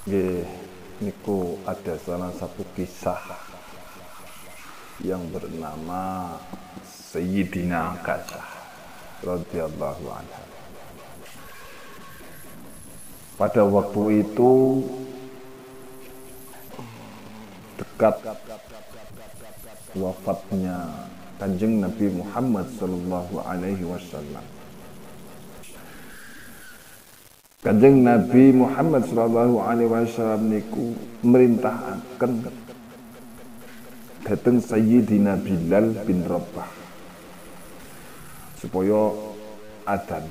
Nggih, niku ada salah satu kisah yang bernama Sayyidina Akasah radhiyallahu anha. Pada waktu itu dekat wafatnya Kanjeng Nabi Muhammad sallallahu alaihi wasallam. Kanjeng Nabi Muhammad sallallahu alaihi wasallam niku merintahaken dateng Sayyidina Bilal bin Rabah supaya adzan.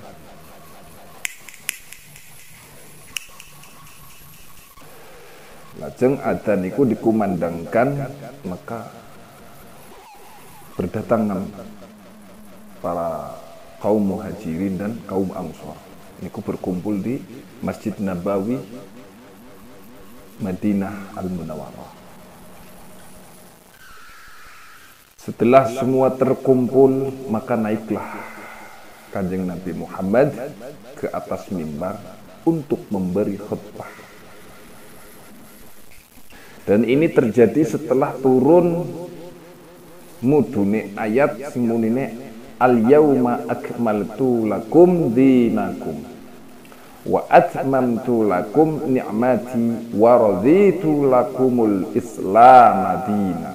Lajeng adzan niku dikumandangkan, maka berdatangan para kaum muhajirin dan kaum ansor. Niku berkumpul di Masjid Nabawi Madinah Al-Munawwarah. Setelah semua terkumpul, maka naiklah Kanjeng Nabi Muhammad ke atas mimbar untuk memberi khutbah. Dan ini terjadi setelah turun mudune ayat semunine al-yauma akmaltu lakum dinakum wa atmamtu lakum ni'mati wa raditu lakumul islam dina.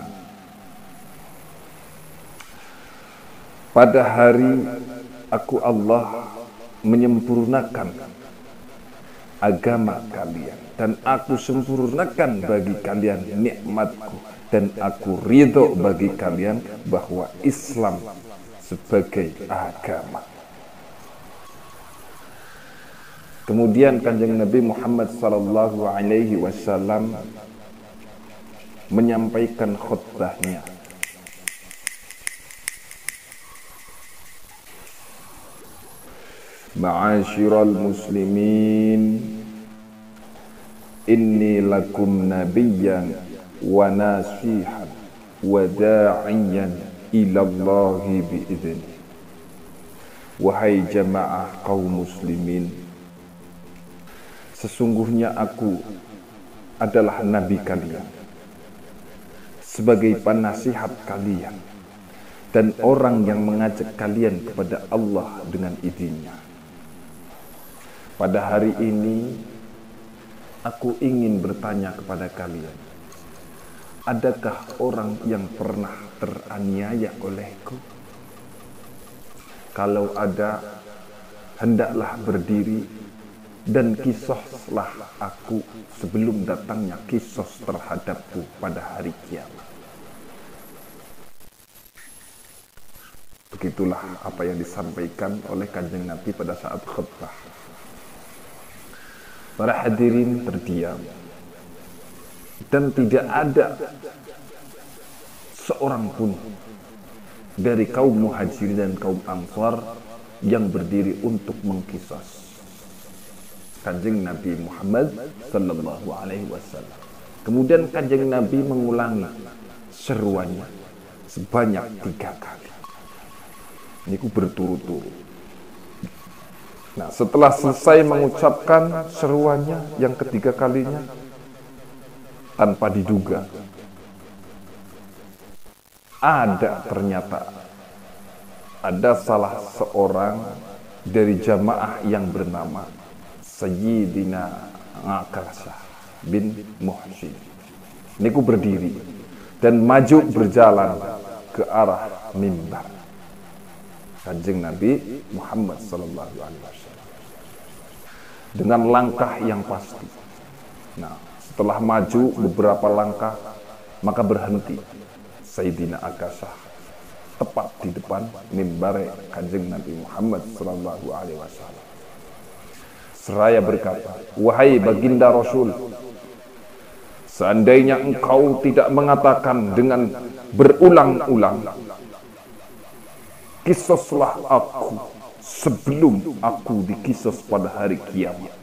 Pada hari aku Allah menyempurnakan agama kalian dan aku sempurnakan bagi kalian nikmatku dan aku ridho bagi kalian bahwa Islam sebagai agama. Kemudian Kanjeng Nabi Muhammad sallallahu alaihi wasallam menyampaikan khutbahnya. Ma'asyiral muslimin, inni lakum nabiyyan wa nasihan wa da'iyan ilallahi bi'idhni. Wahai jamaah kaum muslimin, sesungguhnya aku adalah nabi kalian, sebagai penasihat kalian dan orang yang mengajak kalian kepada Allah dengan izinnya. Pada hari ini aku ingin bertanya kepada kalian, adakah orang yang pernah teraniaya olehku? Kalau ada, hendaklah berdiri dan kisoslah aku sebelum datangnya kisos terhadapku pada hari kiamat. Begitulah apa yang disampaikan oleh Kanjeng Nabi pada saat khutbah. Para hadirin terdiam dan tidak ada seorang pun dari kaum muhajirin dan kaum ansar yang berdiri untuk mengkisos Kanjeng Nabi Muhammad sallallahu alaihi wasallam. Kemudian Kanjeng Nabi mengulangi seruannya sebanyak 3 kali. Niku berturut-turut. Nah, setelah selesai mengucapkan seruannya yang ketiga kalinya, tanpa diduga ada salah seorang dari jamaah yang bernama Sayyidina Akasah bin Muhsin. Niku berdiri dan maju berjalan ke arah mimbar Kanjeng Nabi Muhammad sallallahu alaihi wasallam dengan langkah yang pasti. Nah, setelah maju beberapa langkah, maka berhenti Sayyidina Akasah tepat di depan mimbar Kanjeng Nabi Muhammad sallallahu alaihi wasallam. Seraya berkata, "Wahai baginda Rasul, seandainya engkau tidak mengatakan dengan berulang-ulang, kisoslah aku sebelum aku dikisos pada hari kiamat.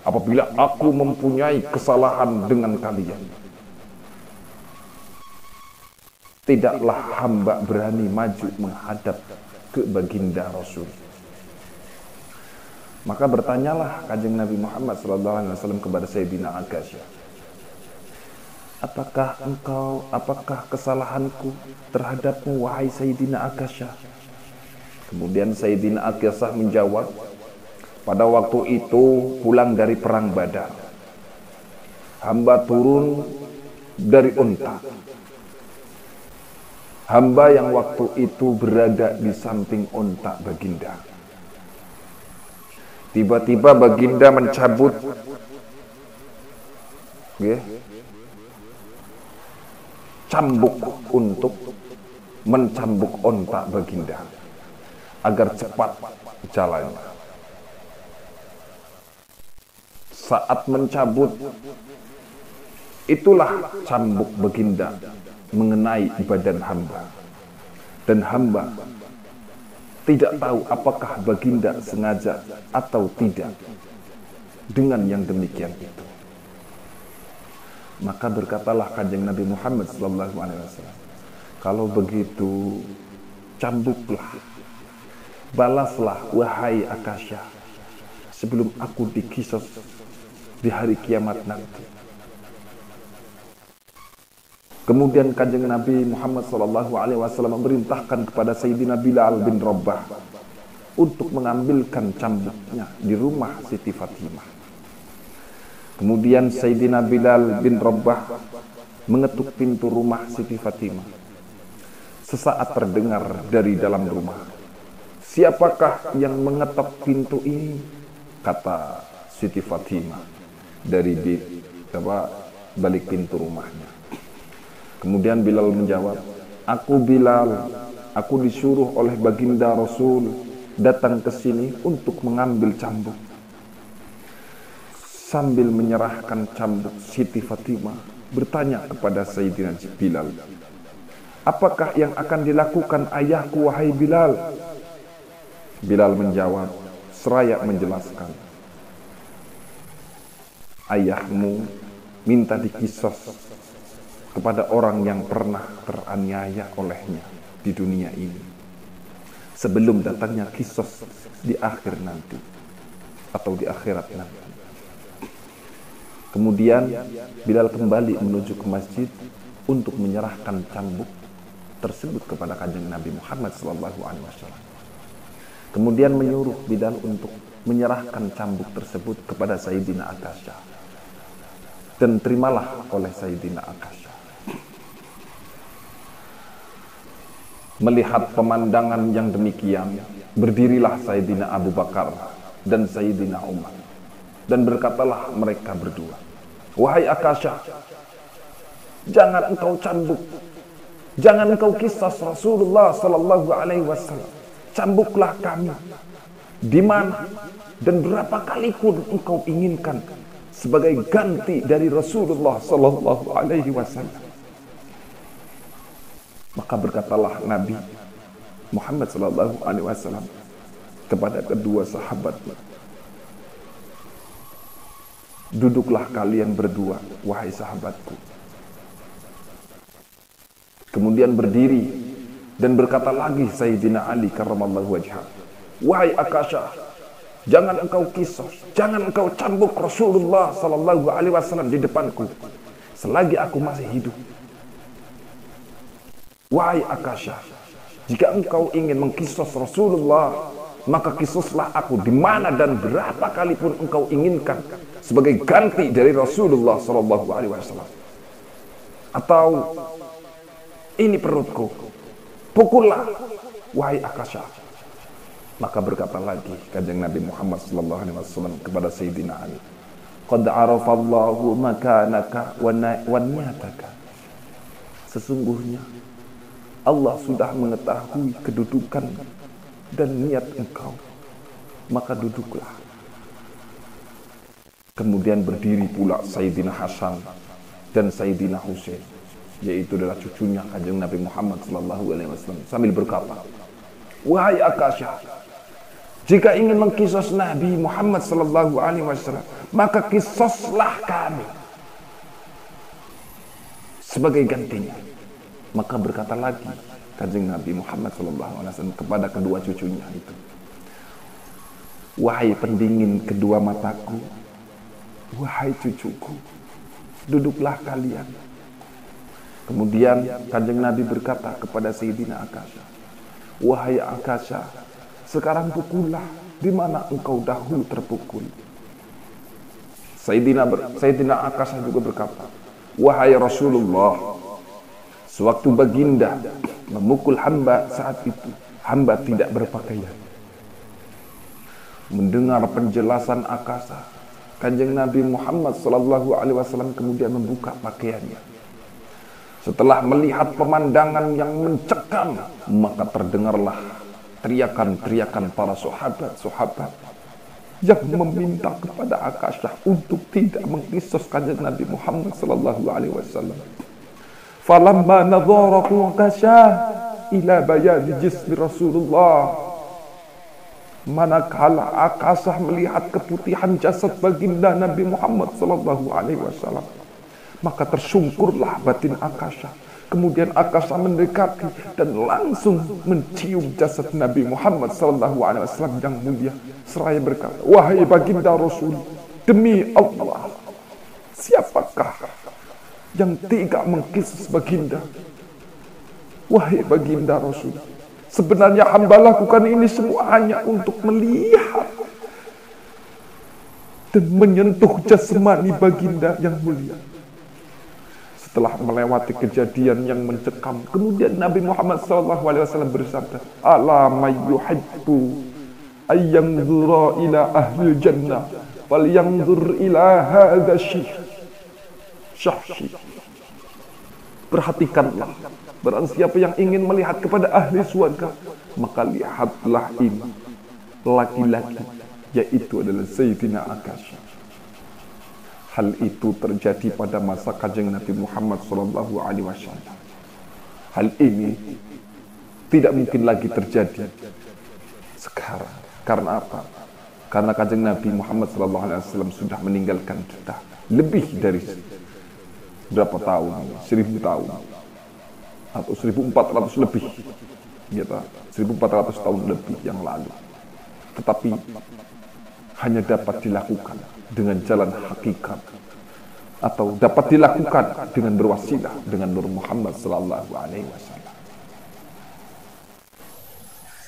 Apabila aku mempunyai kesalahan dengan kalian, tidaklah hamba berani maju menghadap ke baginda Rasul. Maka bertanyalah Kanjeng Nabi Muhammad SAW kepada Sayyidina Akasyah, apakah kesalahanku terhadapmu wahai Sayyidina Akasyah? Kemudian Sayyidina Akasyah menjawab, pada waktu itu pulang dari perang Badar, hamba turun dari unta. Hamba yang waktu itu berada di samping unta baginda. Tiba-tiba baginda mencabut cambuk untuk mencambuk unta baginda agar cepat jalannya. Saat mencabut, itulah cambuk baginda mengenai badan hamba, dan hamba tidak tahu apakah baginda sengaja atau tidak dengan yang demikian itu. Maka berkatalah Kanjeng Nabi Muhammad SAW, kalau begitu cambuklah, balaslah wahai Akasyah sebelum aku dikisos di hari kiamat nanti. Kemudian Kanjeng Nabi Muhammad SAW memerintahkan kepada Sayyidina Bilal bin Rabah untuk mengambilkan cambuknya di rumah Siti Fatimah. Kemudian Sayyidina Bilal bin Rabah mengetuk pintu rumah Siti Fatimah. Sesaat terdengar dari dalam rumah, "Siapakah yang mengetok pintu ini?" kata Siti Fatimah dari balik pintu rumahnya. Kemudian Bilal menjawab, "Aku Bilal, aku disuruh oleh baginda Rasul datang ke sini untuk mengambil cambuk." Sambil menyerahkan cambuk, Siti Fatimah bertanya kepada Sayyidina Bilal, "Apakah yang akan dilakukan ayahku wahai Bilal?" Bilal menjawab seraya menjelaskan, "Ayahmu minta dikisos kepada orang yang pernah teraniaya olehnya di dunia ini sebelum datangnya kisos di akhir nanti atau di akhirat nanti." Kemudian Bilal kembali menuju ke masjid untuk menyerahkan cambuk tersebut kepada Kanjeng Nabi Muhammad SAW. Kemudian menyuruh Bilal untuk menyerahkan cambuk tersebut kepada Sayyidina Akasyah, dan terimalah oleh Sayyidina Akasyah. Melihat pemandangan yang demikian, berdirilah Sayyidina Abu Bakar dan Sayyidina Umar, dan berkatalah mereka berdua, "Wahai Akasyah, jangan engkau cambuk, jangan engkau kisas Rasulullah Sallallahu Alaihi Wasallam. Cambuklah kami di mana dan berapa kali pun engkau inginkan sebagai ganti dari Rasulullah Sallallahu Alaihi Wasallam." Maka berkatalah Nabi Muhammad SAW kepada kedua sahabatnya, "Duduklah kalian berdua, wahai sahabatku." Kemudian berdiri dan berkata lagi Sayyidina Ali karramallahu wajhah, "Wahai Akasyah, jangan engkau kisos, jangan engkau cambuk Rasulullah Sallallahu Alaihi Wasallam di depanku selagi aku masih hidup. Wahai Akasyah, jika engkau ingin mengkisos Rasulullah, maka kisoslah aku di mana dan berapa kali pun engkau inginkan sebagai ganti dari Rasulullah Sallallahu Alaihi Wasallam. Atau ini perutku, pukullah, wahai Akasyah." Maka berkata lagi Kanjeng Nabi Muhammad Sallallahu Alaihi Wasallam kepada Sayyidina Ali, "Qad arafallahu makanaka wa niyataka." Sesungguhnya Allah sudah mengetahui kedudukan dan niat engkau, maka duduklah. Kemudian berdiri pula Sayyidina Hasan dan Sayyidina Husain, yaitu adalah cucunya Kanjeng Nabi Muhammad SAW, sambil berkata, "Wahai Akasyah, jika ingin mengkisos Nabi Muhammad SAW, maka kisoslah kami sebagai gantinya." Maka berkata lagi Kanjeng Nabi Muhammad SAW kepada kedua cucunya itu, Wahai pendingin kedua mataku, wahai cucuku, duduklah kalian. Kemudian Kanjeng Nabi berkata kepada Sayyidina Akasha, wahai Akasha, sekarang pukullah di mana engkau dahulu terpukul. Sayyidina Akasha juga berkata, wahai Rasulullah, sewaktu baginda memukul hamba saat itu, hamba tidak berpakaian. Mendengar penjelasan Akasha, Kanjeng Nabi Muhammad SAW kemudian membuka pakaiannya. Setelah melihat pemandangan yang mencekam, maka terdengarlah teriakan-teriakan para sahabat-sahabat yang meminta kepada Akasha untuk tidak mengkisos Kanjeng Nabi Muhammad SAW. Falamma nadharahu Akasha ila bayani jismi Rasulullah, manakala Akasha melihat keputihan jasad baginda Nabi Muhammad SAW, maka tersungkurlah batin Akasha. Kemudian Akasha mendekati dan langsung mencium jasad Nabi Muhammad SAW yang mulia, seraya berkata, wahai baginda Rasul, demi Allah, siapakah yang tidak mengkisus baginda? Wahai baginda Rasul, sebenarnya hamba lakukan ini semua hanya untuk melihat dan menyentuh jasmani baginda yang mulia. Setelah melewati kejadian yang mencekam, kemudian Nabi Muhammad SAW bersabda, ala may yuhibbu ayyanzura ila ahli jannah falyanzur ila hadha syahshi. Perhatikanlah, barang siapa yang ingin melihat kepada ahli surga, maka lihatlah ini laki-laki, yaitu adalah Sayyidina Akasha. Hal itu terjadi pada masa Kanjeng Nabi Muhammad SAW. Hal ini tidak mungkin lagi terjadi sekarang. Karena apa? Karena Kanjeng Nabi Muhammad SAW sudah meninggalkan kita lebih dari berapa tahun? 1000 tahun atau 1400 lebih, gitu, 1400 tahun lebih yang lalu. Tetapi hanya dapat dilakukan dengan jalan hakikat, atau dapat dilakukan dengan berwasilah dengan Nur Muhammad sallallahu alaihi wasallam.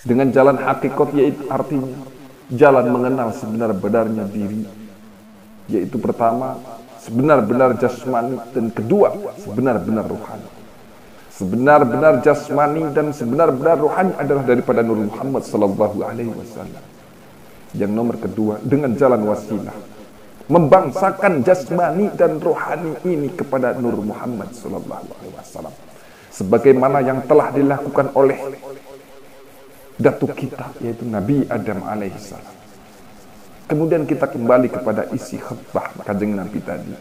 Dengan jalan hakikat, yaitu artinya jalan mengenal sebenar-benarnya diri, yaitu pertama sebenar-benar jasmani, dan kedua sebenar-benar rohani. Sebenar-benar jasmani dan sebenar-benar rohani adalah daripada Nur Muhammad sallallahu alaihi wasallam. Yang nomor kedua, dengan jalan wasilah, membangsakan jasmani dan rohani ini kepada Nur Muhammad sallallahu alaihi wasallam, sebagaimana yang telah dilakukan oleh datuk kita, yaitu Nabi Adam alaihissalam. Kemudian kita kembali kepada isi khutbah Kanjeng Nabi tadi.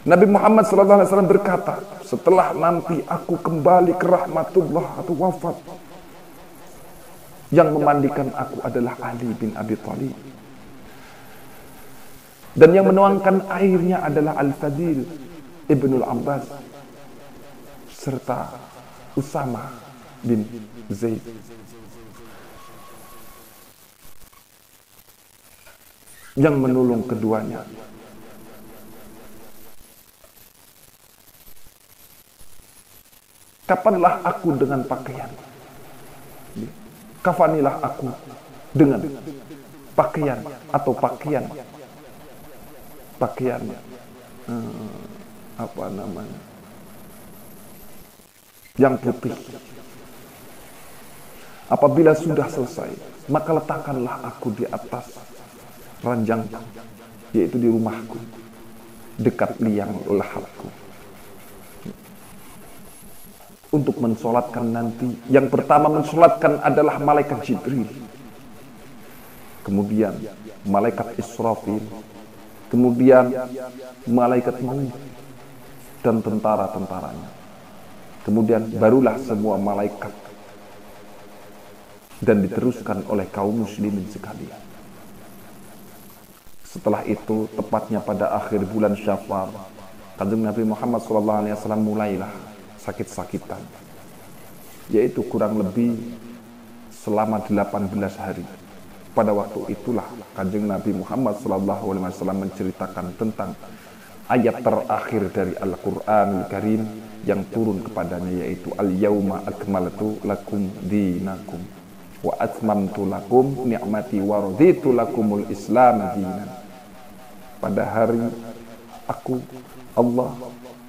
Nabi Muhammad SAW berkata, setelah nanti aku kembali ke rahmatullah atau wafat, yang memandikan aku adalah Ali bin Abi Thalib, dan yang menuangkan airnya adalah Al-Fadil Ibnul Abbas serta Usama bin Zaid. Yang menolong keduanya kapanlah aku dengan pakaian, kafanilah aku dengan pakaian atau pakaian apa namanya, yang putih. Apabila sudah selesai, maka letakkanlah aku di atas ranjangku, yaitu di rumahku, dekat liang lahatku, untuk mensolatkan nanti. Yang pertama mensolatkan adalah malaikat Jibril, kemudian malaikat Israfil, kemudian malaikat maut dan tentara-tentaranya, kemudian barulah semua malaikat, dan diteruskan oleh kaum muslimin sekalian. Setelah itu, tepatnya pada akhir bulan Syawal, Kanjeng Nabi Muhammad SAW mulailah sakit-sakitan, yaitu kurang lebih selama 18 hari. Pada waktu itulah Kanjeng Nabi Muhammad SAW menceritakan tentang ayat terakhir dari Al-Quranul Karim yang turun kepadanya, yaitu Al-Yawma akmaltu lakum dinakum wa atmamtu lakum ni'mati wa raditu lakumul Islam dinan. Pada hari aku, Allah,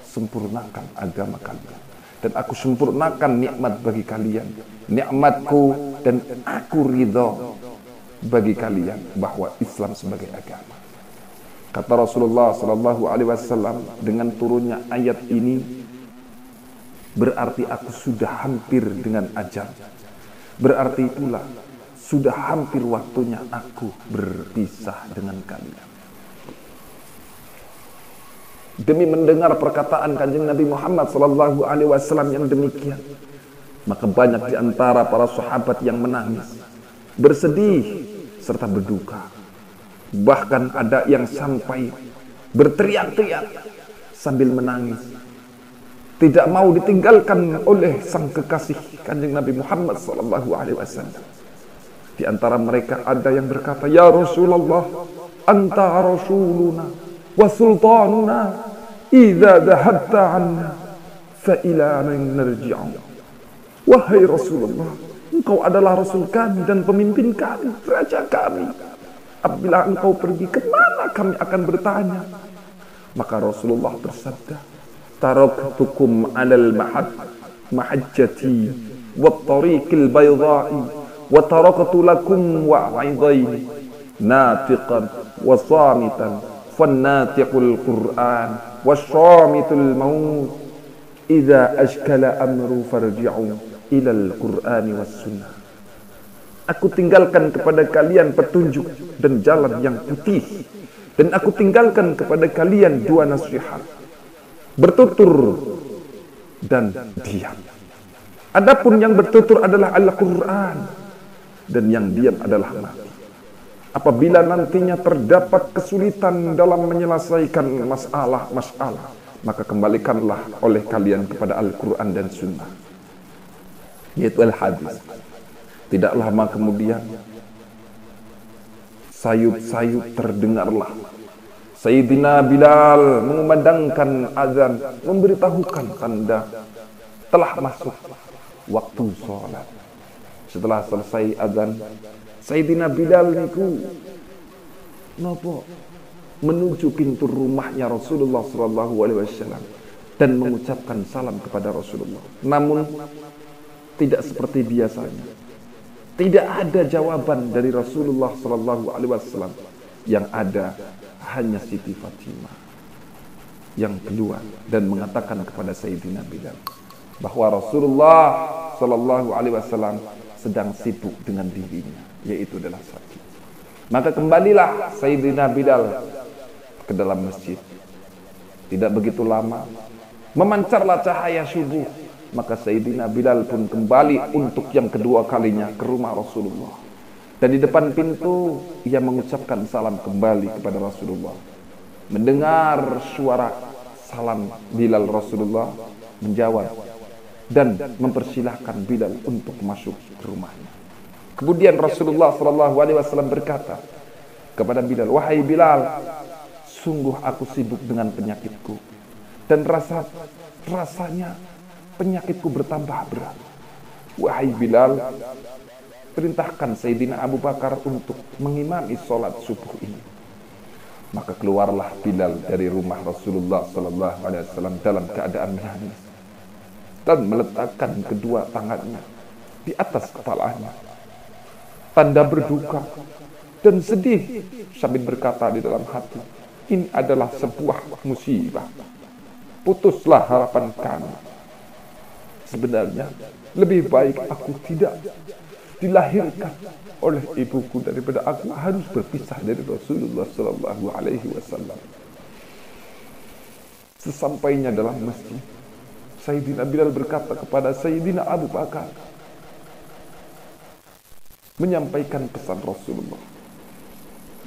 sempurnakan agama kalian, dan aku sempurnakan nikmat bagi kalian, nikmatku, dan aku ridho bagi kalian bahwa Islam sebagai agama. Kata Rasulullah SAW, dengan turunnya ayat ini berarti aku sudah hampir dengan ajal. Berarti itulah sudah hampir waktunya aku berpisah dengan kalian. Demi mendengar perkataan Kanjeng Nabi Muhammad SAW yang demikian, maka banyak di antara para sahabat yang menangis, bersedih, serta berduka. Bahkan ada yang sampai berteriak-teriak sambil menangis, tidak mau ditinggalkan oleh sang kekasih Kanjeng Nabi Muhammad SAW. Di antara mereka ada yang berkata, "Ya Rasulullah, anta rasuluna wa sultanuna, idza dhahabta anna fa ila man narji'u." Wahai Rasulullah, engkau adalah Rasul kami dan pemimpin kami, raja kami. Apabila engkau pergi, kemana kami akan bertanya? Maka Rasulullah bersabda, "Taraktukum 'alal mahajjati wat tariqil bayda'i wa taraktu lakum wa'idhaini natiqan wa samitan fannatiqul Qur'an wasyamitul maut idza ashkala amru farji'u ilal Qur'ani was sunnah." Aku tinggalkan kepada kalian petunjuk dan jalan yang putih, dan aku tinggalkan kepada kalian dua nasihat, bertutur dan diam. Adapun yang bertutur adalah Al-Quran, dan yang diam adalah mati. Apabila nantinya terdapat kesulitan dalam menyelesaikan masalah, maka kembalikanlah oleh kalian kepada Al-Quran dan Sunnah, yaitu Al-Hadis. Tidak lama kemudian, sayup-sayup terdengarlah Sayyidina Bilal mengumandangkan azan, memberitahukan tanda telah masuk waktu sholat. Setelah selesai azan, Sayyidina Bilal niku nopo menuju pintu rumahnya Rasulullah SAW dan mengucapkan salam kepada Rasulullah. Namun tidak seperti biasanya. Tidak ada jawaban dari Rasulullah SAW. Yang ada hanya Siti Fatimah yang keluar dan mengatakan kepada Sayyidina Bilal bahwa Rasulullah SAW sedang sibuk dengan dirinya, yaitu adalah sakit. Maka kembalilah Sayyidina Bilal ke dalam masjid. Tidak begitu lama, memancarlah cahaya subuh. Maka Sayyidina Bilal pun kembali untuk yang kedua kalinya ke rumah Rasulullah. Dan di depan pintu ia mengucapkan salam kembali kepada Rasulullah. Mendengar suara salam Bilal, Rasulullah menjawab dan mempersilahkan Bilal untuk masuk ke rumahnya. Kemudian Rasulullah SAW berkata kepada Bilal, "Wahai Bilal, sungguh aku sibuk dengan penyakitku, dan rasanya penyakitku bertambah berat. Wahai Bilal, perintahkan Sayyidina Abu Bakar untuk mengimami sholat subuh ini." Maka keluarlah Bilal dari rumah Rasulullah SAW dalam keadaan menangis dan meletakkan kedua tangannya di atas kepalanya, tanda berduka dan sedih, sambil berkata di dalam hati, "Ini adalah sebuah musibah. Putuslah harapan kami. Sebenarnya lebih baik aku tidak dilahirkan oleh ibuku daripada aku harus berpisah dari Rasulullah SAW." Sesampainya dalam masjid, Sayyidina Bilal berkata kepada Sayyidina Abu Bakar, menyampaikan pesan Rasulullah.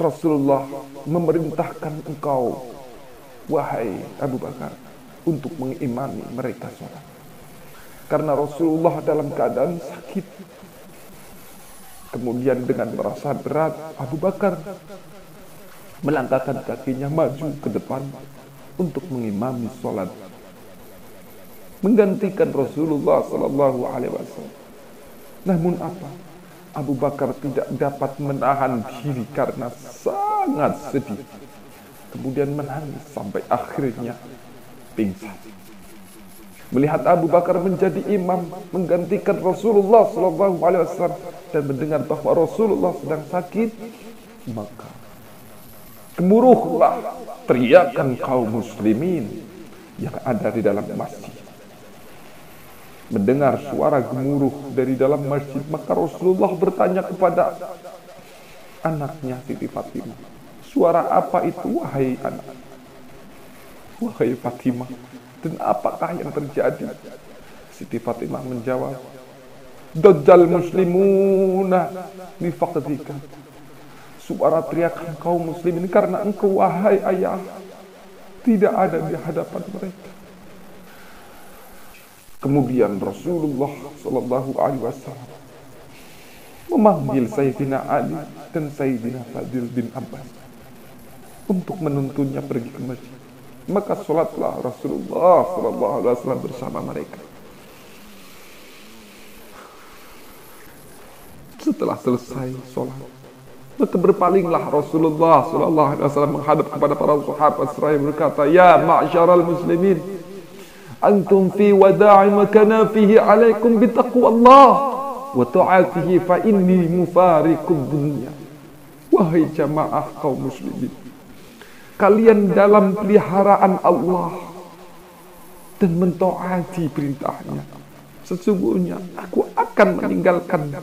Rasulullah memerintahkan engkau, wahai Abu Bakar, untuk mengimami mereka sholat. Karena Rasulullah dalam keadaan sakit. Kemudian dengan merasa berat, Abu Bakar melangkahkan kakinya maju ke depan untuk mengimami sholat, menggantikan Rasulullah Sallallahu Alaihi Wasallam. Namun apa? Abu Bakar tidak dapat menahan diri karena sangat sedih. Kemudian menangis sampai akhirnya pingsan. Melihat Abu Bakar menjadi imam menggantikan Rasulullah Sallallahu Alaihi Wasallam dan mendengar bahwa Rasulullah sedang sakit, maka gemuruhlah teriakan kaum muslimin yang ada di dalam masjid. Mendengar suara gemuruh dari dalam masjid, maka Rasulullah bertanya kepada anaknya Siti Fatimah, suara apa itu wahai anak? Wahai Fatimah, dan apakah yang terjadi? Siti Fatimah menjawab, Dajjal muslimuna li faqdika. Suara teriakan kaum muslimin karena engkau wahai ayah tidak ada di hadapan mereka. Kemudian Rasulullah Sallallahu Alaihi Wasallam memanggil Sayyidina Ali dan Sayyidina Fadil bin Abbas untuk menuntunnya pergi ke masjid. Maka sholatlah Rasulullah Sallallahu Alaihi Wasallam bersama mereka. Setelah selesai sholat, maka berpalinglah Rasulullah Sallallahu Alaihi Wasallam menghadap kepada para sahabat seraya berkata, Ya ma'syaral muslimin, antum fi wada'i makana fihi alaikum bitaqwallah wa ta'atihi fa inni mufariqud dunya. Wahai jamaah kaum muslimin, kalian dalam peliharaan Allah dan mentaati perintahnya. Sesungguhnya aku akan meninggalkan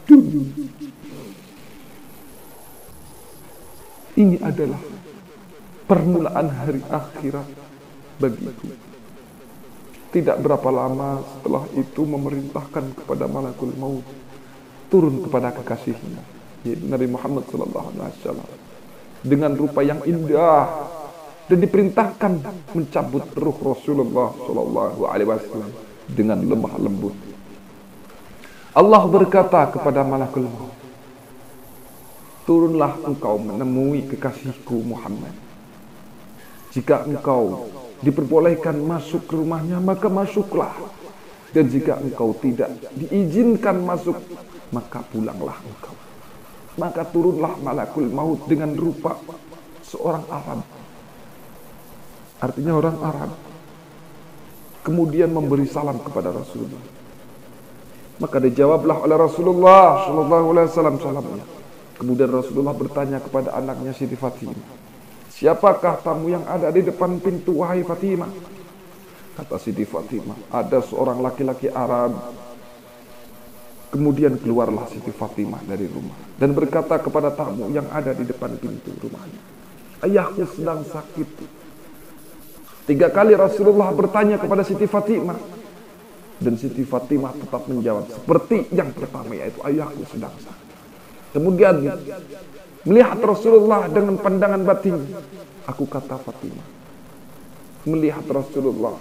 dunia. Ini adalah permulaan hari akhirat bagiku. Tidak berapa lama setelah itu memerintahkan kepada malakul maut turun kepada kekasihnya, yaitu Nabi Muhammad SAW, dengan rupa yang indah, dan diperintahkan mencabut ruh Rasulullah SAW dengan lemah lembut. Allah berkata kepada malakul maut, turunlah engkau menemui kekasihku Muhammad. Jika engkau diperbolehkan masuk ke rumahnya, maka masuklah. Dan jika engkau tidak diizinkan masuk, maka pulanglah engkau. Maka turunlah malakul maut dengan rupa seorang Arab. Artinya orang Arab. Kemudian memberi salam kepada Rasulullah. Maka dijawablah oleh Rasulullah SAW salamnya. Kemudian Rasulullah bertanya kepada anaknya Siti Fatimah, siapakah tamu yang ada di depan pintu wahai Fatimah? Kata Siti Fatimah, ada seorang laki-laki Arab. Kemudian keluarlah Siti Fatimah dari rumah dan berkata kepada tamu yang ada di depan pintu rumahnya, ayahku sedang sakit. 3 kali Rasulullah bertanya kepada Siti Fatimah, dan Siti Fatimah tetap menjawab seperti yang pertama, yaitu ayahku sedang sakit. Kemudian melihat Rasulullah dengan pandangan batin, aku kata Fatimah, melihat Rasulullah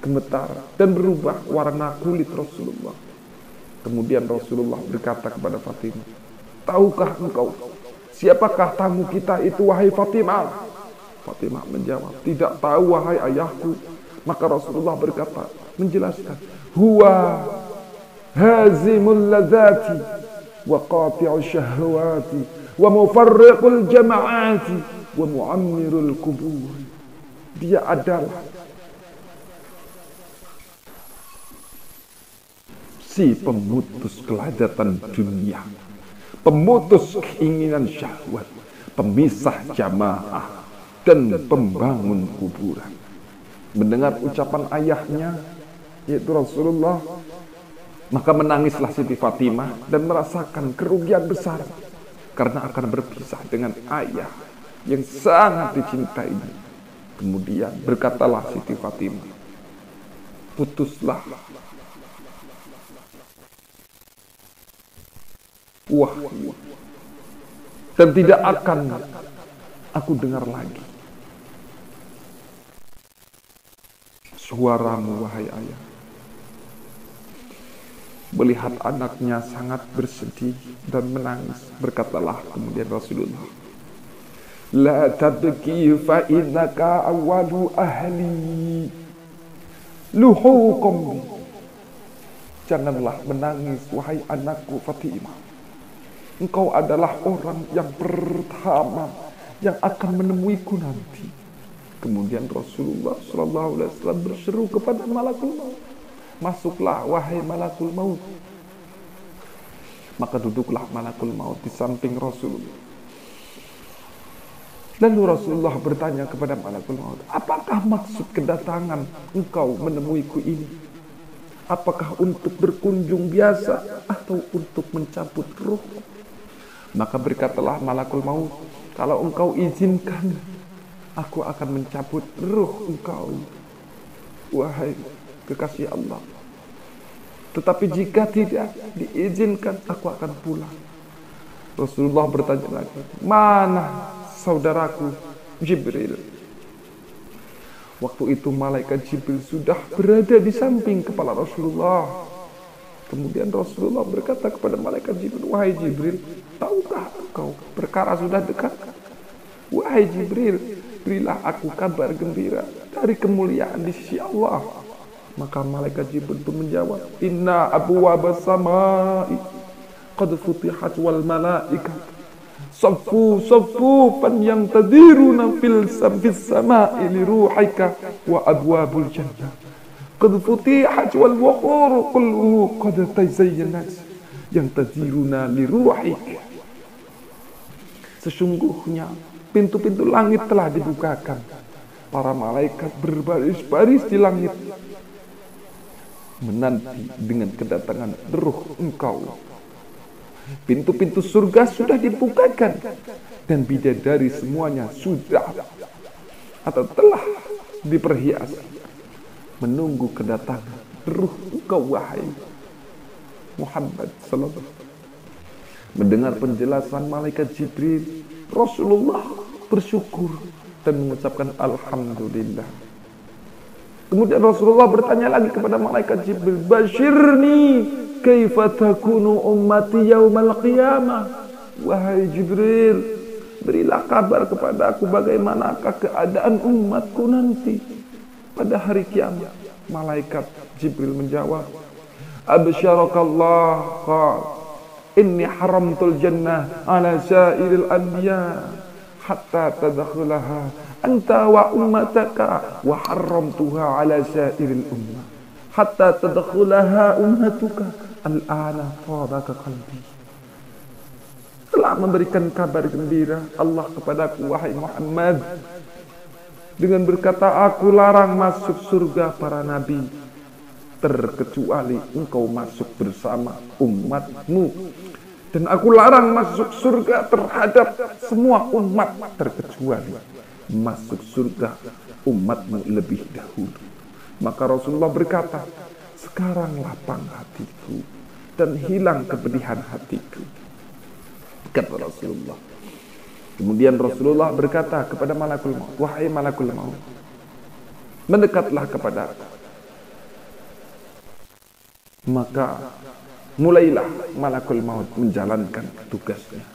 gemetar dan berubah warna kulit Rasulullah. Kemudian Rasulullah berkata kepada Fatimah, tahukah engkau siapakah tamu kita itu wahai Fatimah? Fatimah menjawab, tidak tahu wahai ayahku. Maka Rasulullah berkata, menjelaskan, huwa hazimul ladzati wa qati'u syahwati wa mufarriqul jama'ati wa mu'ammirul kubur. Dia adalah si pemutus kelazatan dunia, pemutus keinginan syahwat, pemisah jamaah, dan pembangun kuburan. Mendengar ucapan ayahnya, yaitu Rasulullah, maka menangislah Siti Fatimah dan merasakan kerugian besar karena akan berpisah dengan ayah yang sangat dicintainya. Kemudian berkatalah Siti Fatimah, putuslah wahyu dan tidak akan aku dengar lagi suaramu wahai ayah. Melihat anaknya sangat bersedih dan menangis, berkatalah kemudian Rasulullah, La tabki fa innaka awwalu ahli luhukum. Janganlah menangis wahai anakku Fatimah. Engkau adalah orang yang pertama yang akan menemuiku nanti. Kemudian Rasulullah SAW berseru kepada malakul maut, masuklah wahai malakul maut. Maka duduklah malakul maut di samping Rasulullah. Lalu Rasulullah bertanya kepada malakul maut, apakah maksud kedatangan engkau menemuiku ini? Apakah untuk berkunjung biasa atau untuk mencabut ruh? Maka berkatalah malakul maut, kalau engkau izinkan, aku akan mencabut ruh engkau, wahai kekasih Allah. Tetapi jika tidak diizinkan, aku akan pulang. Rasulullah bertanya lagi, mana saudaraku Jibril? Waktu itu malaikat Jibril sudah berada di samping kepala Rasulullah. Kemudian Rasulullah berkata kepada malaikat Jibril, wahai Jibril, tahukah engkau perkara sudah dekat? Wahai Jibril, berilah aku kabar gembira dari kemuliaan di sisi Allah. Maka malaikat Jibril itu menjawab, inna abwaabas samaa'i qad futihat wal malaikat Saffu fan yang tadiruna fil sama'i li ruhika wa abwabul jannah qad futihat wal wuhur kulluhu qad tazayyanat yang tadiruna li ruhika. Sesungguhnya pintu-pintu langit telah dibukakan. Para malaikat berbaris-baris di langit menanti dengan kedatangan ruh engkau. Pintu-pintu surga sudah dibukakan dan bidadari semuanya sudah atau telah diperhias menunggu kedatangan ruh engkau wahai Muhammad sallallahu alaihi wasallam. Mendengar penjelasan malaikat Jibril, Rasulullah bersyukur dan mengucapkan alhamdulillah. Kemudian Rasulullah bertanya lagi kepada malaikat Jibril, "Basyirni kaifa takunu ummati yaumal qiyamah?" Wahai Jibril, berilah kabar kepada aku bagaimanakah keadaan umatku nanti pada hari kiamat. Malaikat Jibril menjawab, "Absyarakallah qal inni haramtul jannah ala sa'iril anbiya hatta tadkhulaha anta wa ummataka wa haramtuha ala sa'iril ummah hatta tadkhulaha ummatuka al-ana fadaka qalbi." Telah memberikan kabar gembira Allah kepadaku wahai Muhammad dengan berkata, aku larang masuk surga para nabi terkecuali engkau masuk bersama umatmu, dan aku larang masuk surga terhadap semua umat terkecuali masuk surga umatmu lebih dahulu. Maka Rasulullah berkata, sekarang lapang hatiku dan hilang kepedihan hatiku, kata Rasulullah. Kemudian Rasulullah berkata kepada malakul maut, wahai malakul maut, mendekatlah kepada aku. Maka mulailah malakul maut menjalankan tugasnya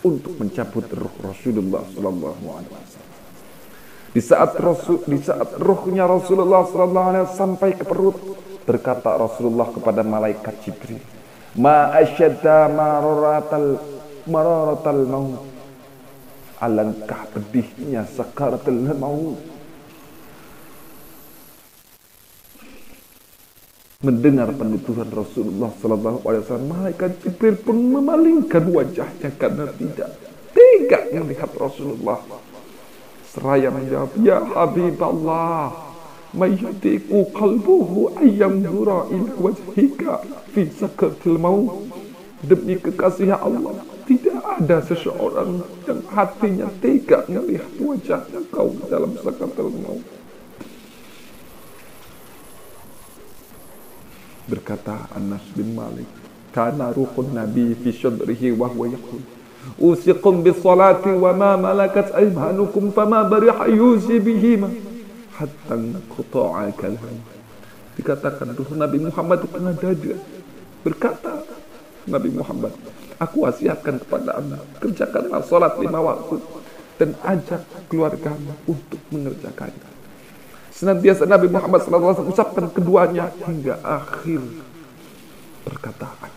untuk mencabut ruh Rasulullah sallallahu alaihi wasallam. Di saat ruhnya Rasulullah sallallahu alaihi wasallam sampai ke perut, berkata Rasulullah kepada malaikat Jibril, "Ma asyadda mararatal maut." Alangkah pedihnya sakaratul maut. Mendengar penuturan Rasulullah sallallahu alaihi wasallam, malaikat Jibril pun memalingkan wajahnya karena tidak tega melihat Rasulullah. Seraya menjawab, "Ya Habiballah, mayyatiku qalbuhu ayyam dura ila wajhika fi sakaratil maut." Demi kekasih Allah, tidak ada seseorang yang hatinya tega melihat wajah engkau dalam sakaratul maut. Berkata Anas bin Malik, kana ruhun nabi fi syadrihi wa huwa yaqul, usiqum bis salati wa ma malakat aymanukum fama bariha yusi bihima hatta naqta'a kalam. Dikatakan ruh Nabi Muhammad di tengah dada Berkata Nabi Muhammad, aku wasiatkan kepada anda, kerjakanlah sholat 5 waktu dan ajak keluargamu untuk mengerjakannya. Senantiasa Nabi Muhammad SAW ucapkan keduanya hingga akhir perkataan.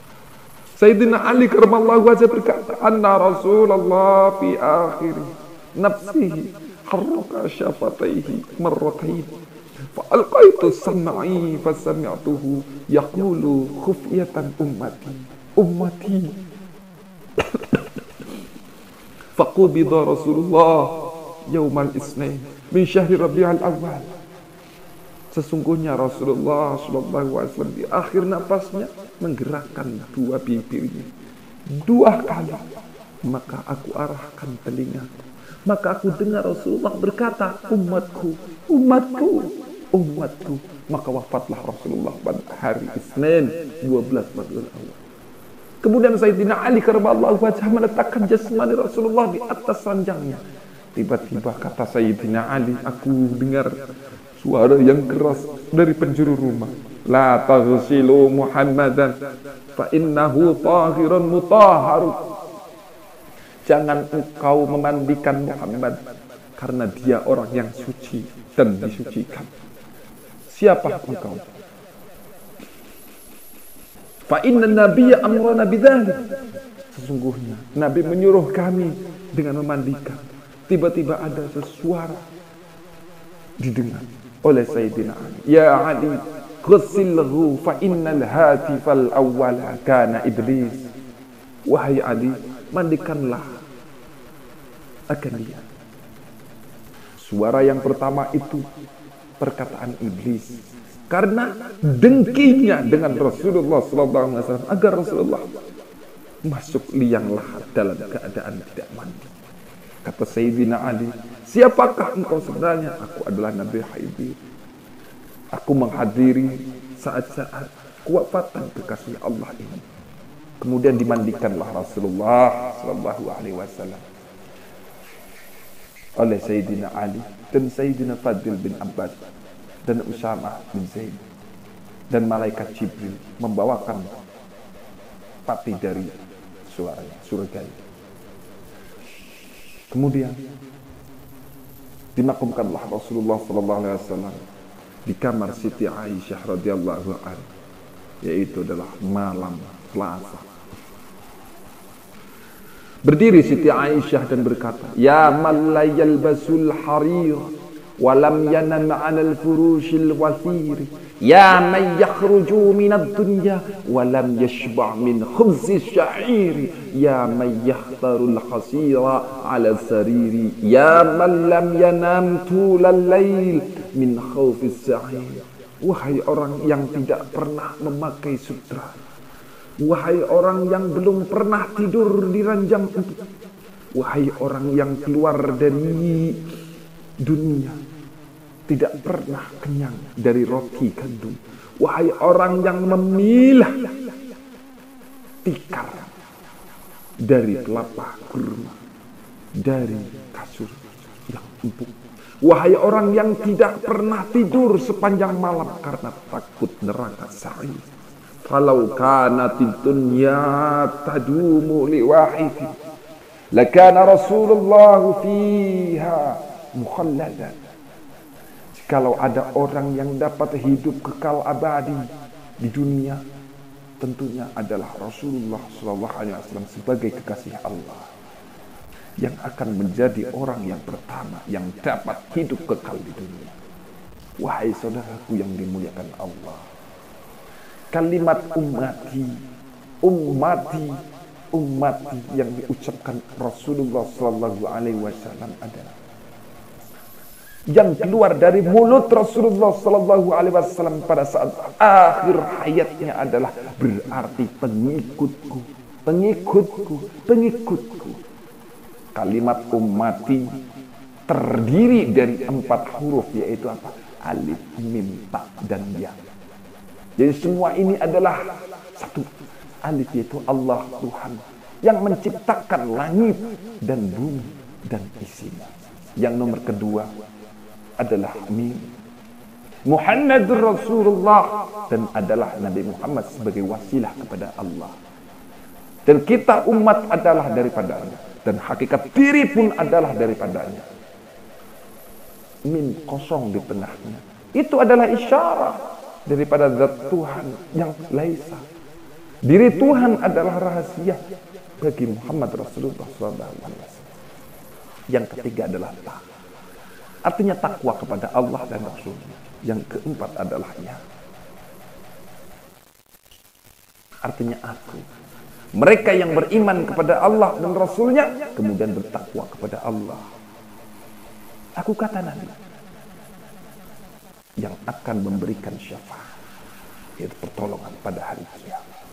Sayyidina Ali karramallahu wajhah berkata, anna Rasulullah fi akhir nafsihi harraka syafataihi marratain fa alqaitu sam'i fa sami'tuhu yaqulu khufyatan ummati faqubida Rasulullah yaumal isnain min syahri Rabiul Awal. Sesungguhnya Rasulullah SAW di akhir napasnya menggerakkan 2 bibirnya 2 kali, maka aku arahkan telingaku, maka aku dengar Rasulullah berkata, umatku, umatku, umatku. Maka wafatlah Rasulullah pada hari Isnin 12 Rabiul Awal. Kemudian Sayyidina Ali karramallahu wajhah meletakkan jasmani Rasulullah di atas ranjangnya. Tiba-tiba kata Sayyidina Ali, aku dengar suara yang keras dari penjuru rumah. La taghsilu Muhammadan fa innahu tahirun mutahharu. Jangan engkau memandikan Muhammad karena dia orang yang suci dan disucikan. Siapa engkau? Fa inna nabiyya amrana bidzalik. Sesungguhnya Nabi menyuruh kami dengan memandikan. Tiba-tiba ada sesuara didengar oleh Sayyidina Ali. Ya Ali, ghussilhu fa innal hatifal awwala kana iblis. Wahai Ali, mandikanlah akan dia. Suara yang pertama itu perkataan iblis, karena dengkinya dengan Rasulullah SAW agar Rasulullah masuk liang lahat dalam keadaan tidak mandi. Kata Sayyidina Ali, siapakah engkau sebenarnya? Aku adalah Nabi Haibir. Aku menghadiri saat-saat kewafatan kekasih Allah ini. Kemudian dimandikanlah Rasulullah SAW oleh Sayyidina Ali dan Sayyidina Fadil bin Abbas dan Usama bin Zaid, dan malaikat Jibril membawakan pati dari surga. Kemudian dimakamkanlah Rasulullah SAW di kamar Siti Aisyah radhiyallahu anha, yaitu adalah malam Selasa. Berdiri Siti Aisyah dan berkata, ya man la yalbasul harir wa lam yanam 'alal furushil wathir, ya man yakhruju minad dunya wa lam yashba' min khubzis sya'ir, ya man yahtarul khasira 'ala sariri, ya man lam yanam tulal lail min khawfis sa'ir. Wahai orang yang tidak pernah memakai sutra, wahai orang yang belum pernah tidur di ranjang empuk, wahai orang yang keluar dari dunia tidak pernah kenyang dari roti gandum, wahai orang yang memilah tikar dari kelapa kurma, dari kasur yang empuk, wahai orang yang tidak pernah tidur sepanjang malam karena takut neraka sa'ir. Falau kanatid dunya tadumu liwahidin lakana Rasulullah fiha mukhalladan. Kalau ada orang yang dapat hidup kekal abadi di dunia, tentunya adalah Rasulullah SAW sebagai kekasih Allah yang akan menjadi orang yang pertama yang dapat hidup kekal di dunia. Wahai saudaraku yang dimuliakan Allah, kalimat ummati yang diucapkan Rasulullah SAW adalah yang keluar dari mulut Rasulullah SAW pada saat akhir hayatnya adalah berarti pengikutku. Kalimat ummati terdiri dari 4 huruf, yaitu apa? Alif, mim, ta, dan ya. Jadi semua ini adalah satu. Alif yaitu Allah Tuhan yang menciptakan langit dan bumi dan isinya. Yang nomor kedua adalah mim, Muhammadur Rasulullah, dan adalah Nabi Muhammad sebagai wasilah kepada Allah. Dan kita umat adalah daripadanya, dan hakikat diri pun adalah daripadanya. Min, kosong di tengahnya. Itu adalah isyarat daripada zat Tuhan yang laisa. Diri Tuhan adalah rahasia bagi Muhammad Rasulullah SAW. Yang ketiga adalah takwa. Artinya takwa kepada Allah dan Rasulnya. Yang keempat adalah ya. Artinya aku. Mereka yang beriman kepada Allah dan Rasulnya, kemudian bertakwa kepada Allah. Aku kata Nabi, yang akan memberikan syafaat, yaitu pertolongan pada hari kiamat.